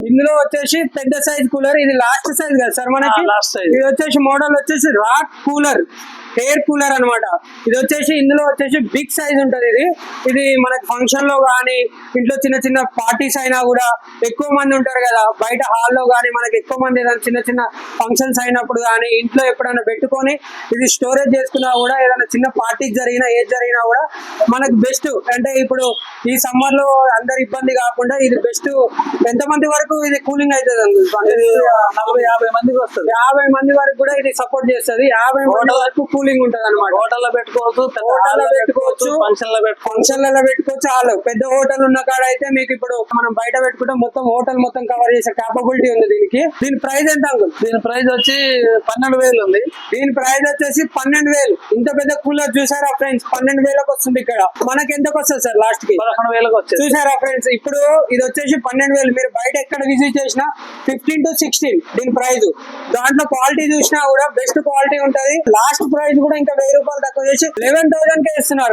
ఇందులో వచ్చేసి పెద్ద సైజ్ కూలర్, ఇది లాస్ట్ సైజ్ కదా సార్ మనకి. ఇది వచ్చేసి మోడల్ వచ్చేసి రాక్ కూలర్, ఎయిర్ కూలర్ అన్నమాట. ఇది వచ్చేసి ఇందులో వచ్చేసి బిగ్ సైజ్ ఉంటది. ఇది మనకి ఫంక్షన్ లో గానీ, ఇంట్లో చిన్న చిన్న పార్టీస్ అయినా కూడా, ఎక్కువ మంది ఉంటారు కదా బయట హాల్లో గానీ, మనకి ఎక్కువ మంది చిన్న చిన్న ఫంక్షన్స్ అయినప్పుడు గానీ, ఇంట్లో ఎప్పుడైనా పెట్టుకొని ఇది స్టోరేజ్ చేసుకున్నా కూడా, ఏదైనా చిన్న పార్టీస్ జరిగినా ఏది జరిగినా కూడా మనకు బెస్ట్. అంటే ఇప్పుడు ఈ సమ్మర్ లో అందరు ఇబ్బంది కాకుండా ఇది బెస్ట్. ఎంతమంది వరకు ఇది కూలింగ్ అవుతుంది? 50 మందికి వస్తుంది. 50 మంది వరకు కూడా ఇది సపోర్ట్ చేస్తుంది. 50 మంది వరకు కూలింగ్ ఉంటది అనమాట. హోటల్లో పెట్టుకోవచ్చు, హోటల్లో పెట్టుకోవచ్చు, ఫంక్షన్ లో పెట్టుకోవచ్చు. వాళ్ళు పెద్ద హోటల్ ఉన్న కాడ అయితే మీకు ఇప్పుడు మనం బయట పెట్టుకుంటే మొత్తం హోటల్ మొత్తం కవర్ చేసే కేపబిలిటీ ఉంది దీనికి. దీని ప్రైస్ ఎంత అంకుల్? దీని ప్రైస్ వచ్చి 12,000 ఉంది. దీని ప్రైస్ వచ్చేసి 12,000. ఇంత పెద్ద కూలర్ చూసారా ఫ్రెండ్స్? 12,000కి వస్తుంది. ఇక్కడ మనకి ఎంతకు వస్తుంది సార్ లాస్ట్ కి? 11,000కి వస్తుంది. చూసారా ఫ్రెండ్స్? ఇప్పుడు ఇది వచ్చేసి 12,000. మీరు బయట ఎక్కడ విజిట్ చేసినా 15 to 16 దీని ప్రైస్. దాంట్లో క్వాలిటీ చూసినా కూడా బెస్ట్ క్వాలిటీ ఉంటది. లాస్ట్ ప్రైస్ కూడా ఇంకా 1000 రూపాయలు తక్కువ చేసి 11,000కే ఇస్తున్నారు.